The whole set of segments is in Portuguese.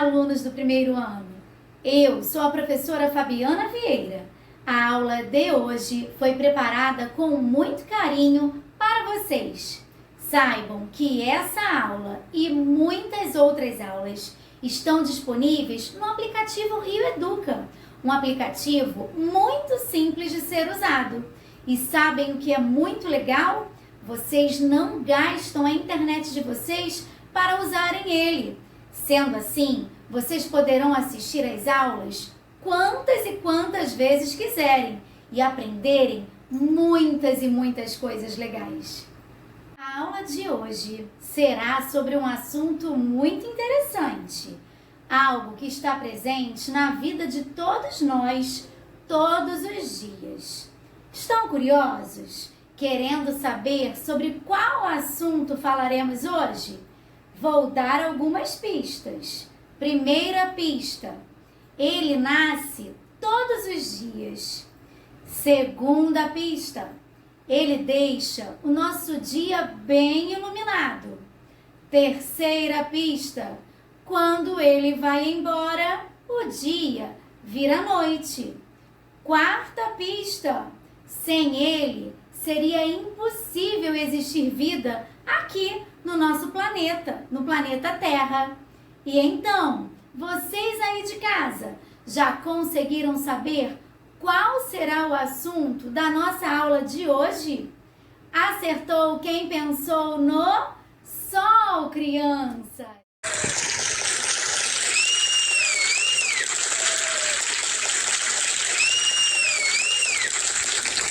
alunos do primeiro ano! Eu sou a professora Fabiana Vieira. A aula de hoje foi preparada com muito carinho para vocês. Saibam que essa aula e muitas outras aulas estão disponíveis no aplicativo Rio Educa, um aplicativo muito simples de ser usado. E sabem o que é muito legal? Vocês não gastam a internet de vocês para usarem ele. Sendo assim, vocês poderão assistir às aulas quantas e quantas vezes quiserem e aprenderem muitas e muitas coisas legais. A aula de hoje será sobre um assunto muito interessante, algo que está presente na vida de todos nós, todos os dias. Estão curiosos? Querendo saber sobre qual assunto falaremos hoje? Vou dar algumas pistas. Primeira pista: ele nasce todos os dias. Segunda pista: ele deixa o nosso dia bem iluminado. Terceira pista: quando ele vai embora, o dia vira noite. Quarta pista: sem ele, seria impossível existir vida aqui no nosso planeta, no planeta Terra. E então, vocês aí de casa já conseguiram saber qual será o assunto da nossa aula de hoje? Acertou quem pensou no Sol, criança!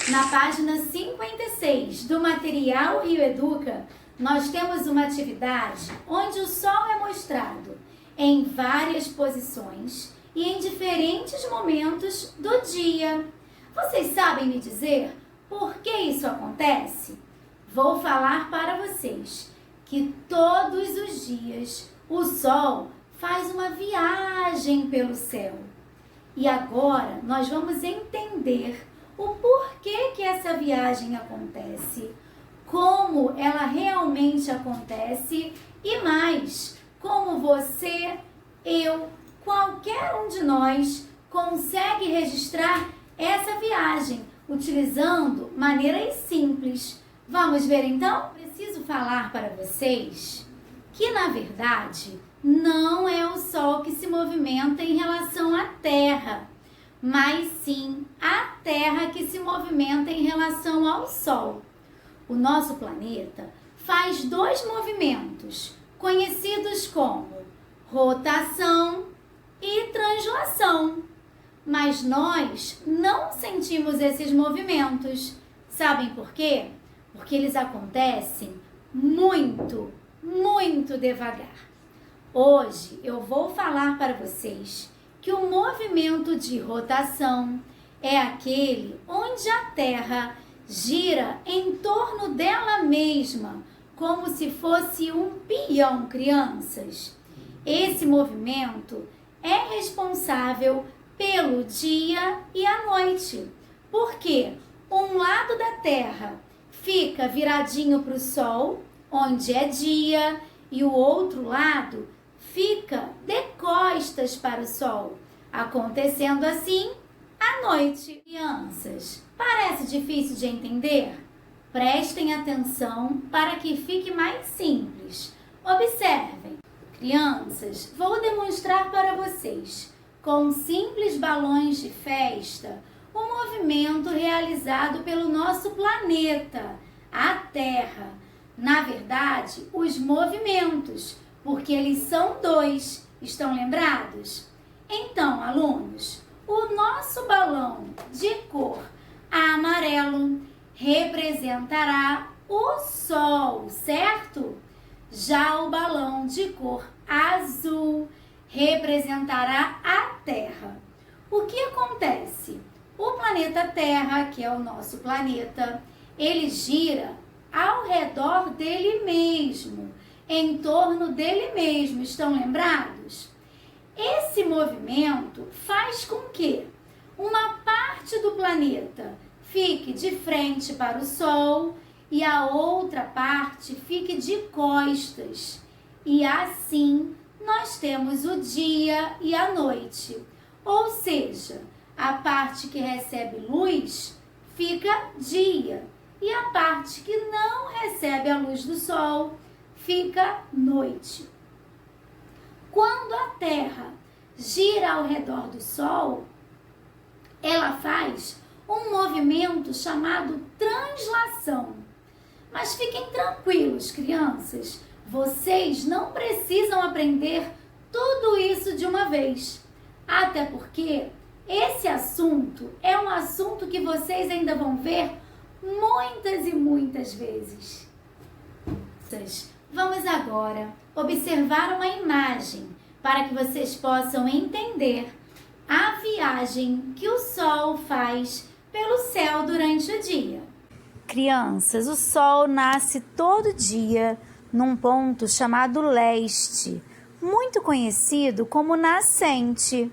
Na página 56 do material Rio Educa, nós temos uma atividade onde o Sol é mostrado em várias posições e em diferentes momentos do dia. Vocês sabem me dizer por que isso acontece? Vou falar para vocês que todos os dias o Sol faz uma viagem pelo céu. E agora nós vamos entender o porquê que essa viagem acontece, como ela realmente acontece e mais, como você, eu, qualquer um de nós consegue registrar essa viagem utilizando maneiras simples. Vamos ver então? Preciso falar para vocês que na verdade não é o Sol que se movimenta em relação à Terra, mas sim a Terra que se movimenta em relação ao Sol. O nosso planeta faz dois movimentos, conhecidos como rotação e translação. Mas nós não sentimos esses movimentos. Sabem por quê? Porque eles acontecem muito, muito devagar. Hoje eu vou falar para vocês que o movimento de rotação é aquele onde a Terra gira em torno dela mesma, como se fosse um peão, crianças. Esse movimento é responsável pelo dia e a noite, porque um lado da Terra fica viradinho para o Sol, onde é dia, e o outro lado fica de costas para o Sol, acontecendo assim à noite. Crianças, parece difícil de entender? Prestem atenção para que fique mais simples. Observem. Crianças, vou demonstrar para vocês, com simples balões de festa, o movimento realizado pelo nosso planeta, a Terra. Na verdade, os movimentos, porque eles são dois. Estão lembrados? Então, alunos, o nosso balão de cor amarelo representará o Sol, certo? Já o balão de cor azul representará a Terra. O que acontece? O planeta Terra, que é o nosso planeta, ele gira ao redor dele mesmo, em torno dele mesmo. Estão lembrados? Esse movimento faz com que uma parte do planeta fique de frente para o Sol e a outra parte fique de costas. E assim nós temos o dia e a noite. Ou seja, a parte que recebe luz fica dia e a parte que não recebe a luz do sol fica noite. Quando a Terra gira ao redor do Sol, ela faz um movimento chamado translação. Mas fiquem tranquilos, crianças, vocês não precisam aprender tudo isso de uma vez. Até porque esse assunto é um assunto que vocês ainda vão ver muitas e muitas vezes. Vamos agora observar uma imagem para que vocês possam entender a viagem que o Sol faz pelo céu durante o dia. Crianças, o Sol nasce todo dia num ponto chamado leste, muito conhecido como nascente.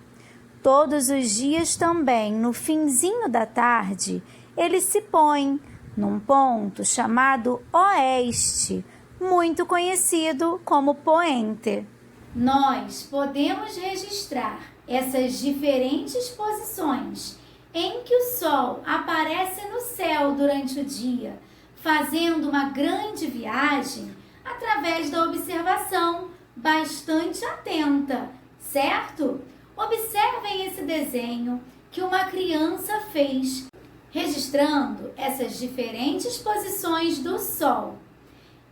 Todos os dias também, no finzinho da tarde, ele se põe num ponto chamado oeste, muito conhecido como poente. Nós podemos registrar essas diferentes posições em que o Sol aparece no céu durante o dia, fazendo uma grande viagem através da observação bastante atenta, certo? Observem esse desenho que uma criança fez, registrando essas diferentes posições do Sol.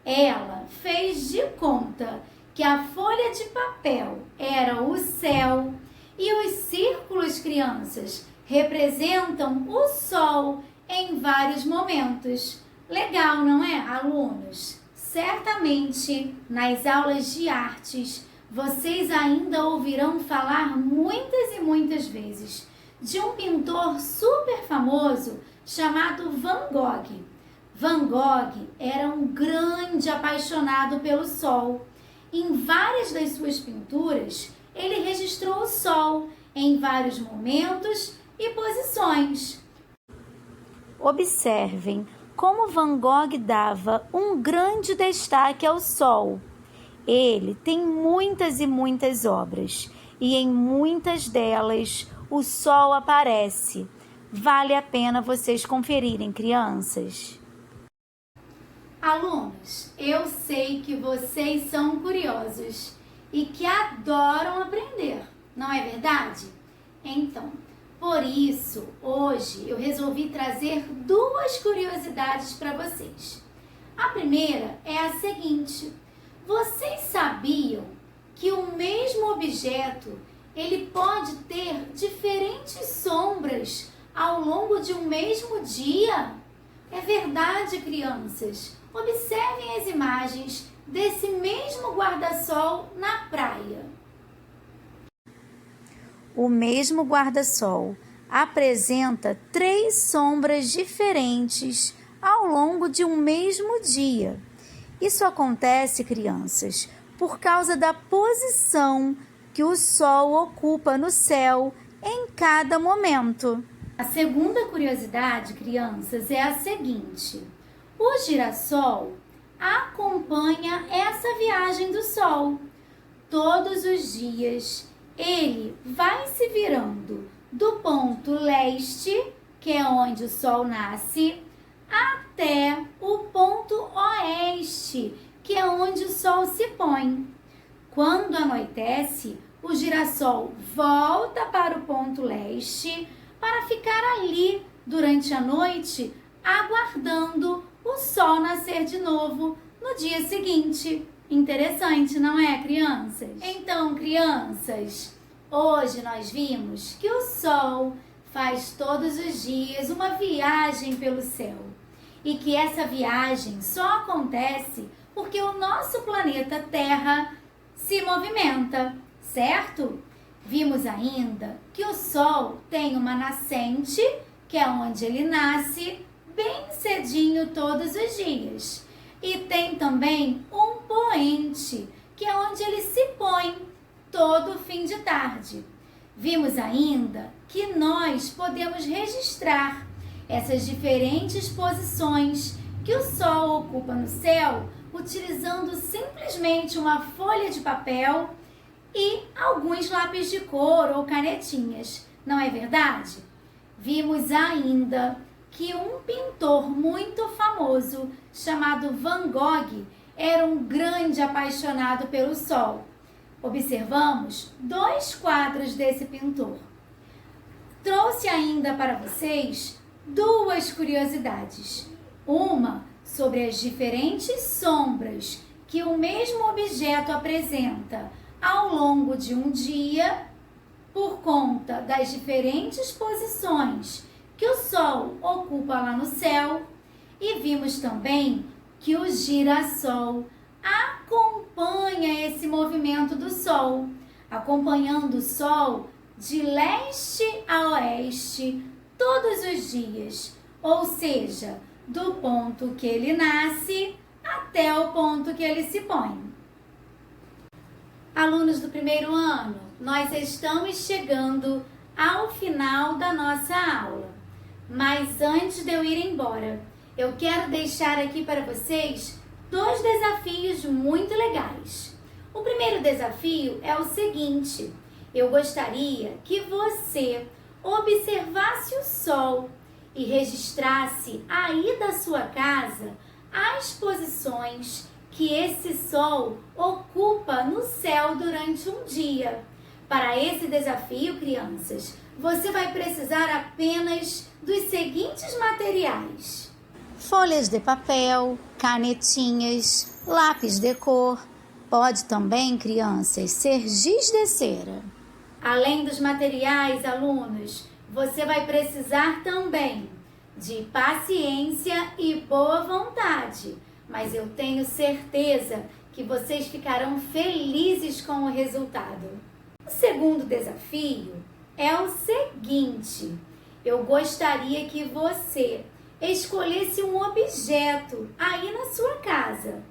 Ela fez de conta que a folha de papel era o céu e os círculos, crianças, representam o Sol em vários momentos. Legal, não é, alunos? Certamente, nas aulas de artes, vocês ainda ouvirão falar muitas e muitas vezes de um pintor super famoso chamado Van Gogh. Van Gogh era um grande apaixonado pelo sol. Em várias das suas pinturas, ele registrou o sol em vários momentos e posições. Observem como Van Gogh dava um grande destaque ao sol. Ele tem muitas e muitas obras, e em muitas delas o sol aparece. Vale a pena vocês conferirem, crianças. Alunos, eu sei que vocês são curiosos e que adoram aprender, não é verdade? Então, por isso, hoje eu resolvi trazer duas curiosidades para vocês. A primeira é a seguinte: vocês sabiam que o mesmo objeto ele pode ter diferentes sombras ao longo de um mesmo dia? É verdade, crianças. Observem as imagens desse mesmo guarda-sol na praia. O mesmo guarda-sol apresenta 3 sombras diferentes ao longo de um mesmo dia. Isso acontece, crianças, por causa da posição que o sol ocupa no céu em cada momento. A segunda curiosidade, crianças, é a seguinte: o girassol acompanha essa viagem do sol. Todos os dias ele vai se virando do ponto leste, que é onde o sol nasce, até o ponto oeste, que é onde o sol se põe. Quando anoitece, o girassol volta para o ponto leste para ficar ali durante a noite, aguardando o sol nascer de novo no dia seguinte. Interessante, não é, crianças? Então, crianças, hoje nós vimos que o sol faz todos os dias uma viagem pelo céu e que essa viagem só acontece porque o nosso planeta Terra se movimenta, certo? Vimos ainda que o sol tem uma nascente, que é onde ele nasce, bem cedinho todos os dias. E tem também um poente, que é onde ele se põe todo fim de tarde. Vimos ainda que nós podemos registrar essas diferentes posições que o Sol ocupa no céu utilizando simplesmente uma folha de papel e alguns lápis de cor ou canetinhas, não é verdade? Vimos ainda que um pintor muito famoso chamado Van Gogh era um grande apaixonado pelo sol. Observamos 2 quadros desse pintor. Trouxe ainda para vocês 2 curiosidades. Uma sobre as diferentes sombras que o mesmo objeto apresenta ao longo de um dia por conta das diferentes posições que o Sol ocupa lá no céu. E vimos também que o girassol acompanha esse movimento do Sol, acompanhando o Sol de leste a oeste todos os dias, ou seja, do ponto que ele nasce até o ponto que ele se põe. Alunos do primeiro ano, nós estamos chegando ao final da nossa aula. Mas antes de eu ir embora, eu quero deixar aqui para vocês 2 desafios muito legais. O primeiro desafio é o seguinte: eu gostaria que você observasse o Sol e registrasse aí da sua casa as posições que esse Sol ocupa no céu durante um dia. Para esse desafio, crianças, você vai precisar apenas dos seguintes materiais: folhas de papel, canetinhas, lápis de cor. Pode também, crianças, ser giz de cera. Além dos materiais, alunos, você vai precisar também de paciência e boa vontade. Mas eu tenho certeza que vocês ficarão felizes com o resultado. O segundo desafio é o seguinte: eu gostaria que você escolhesse um objeto aí na sua casa.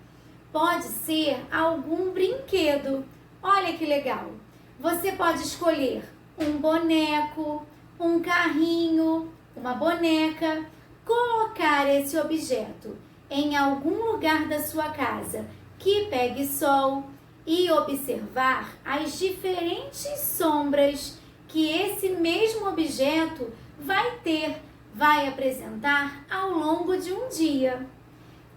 Pode ser algum brinquedo. Olha que legal! Você pode escolher um boneco, um carrinho, uma boneca, colocar esse objeto em algum lugar da sua casa que pegue sol e observar as diferentes sombras que esse mesmo objeto vai apresentar ao longo de um dia.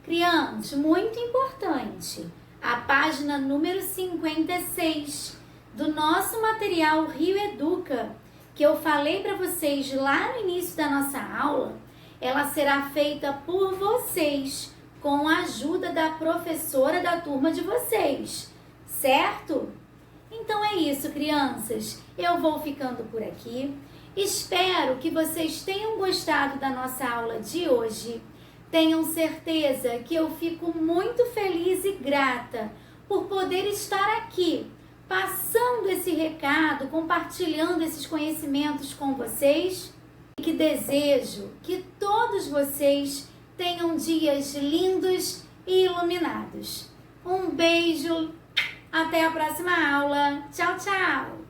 Crianças, muito importante, a página número 56 do nosso material Rio Educa, que eu falei para vocês lá no início da nossa aula, ela será feita por vocês, com a ajuda da professora da turma de vocês, certo? Então é isso, crianças. Eu vou ficando por aqui. Espero que vocês tenham gostado da nossa aula de hoje. Tenham certeza que eu fico muito feliz e grata por poder estar aqui, passando esse recado, compartilhando esses conhecimentos com vocês. E que desejo que todos vocês tenham dias lindos e iluminados. Um beijo, até a próxima aula. Tchau, tchau!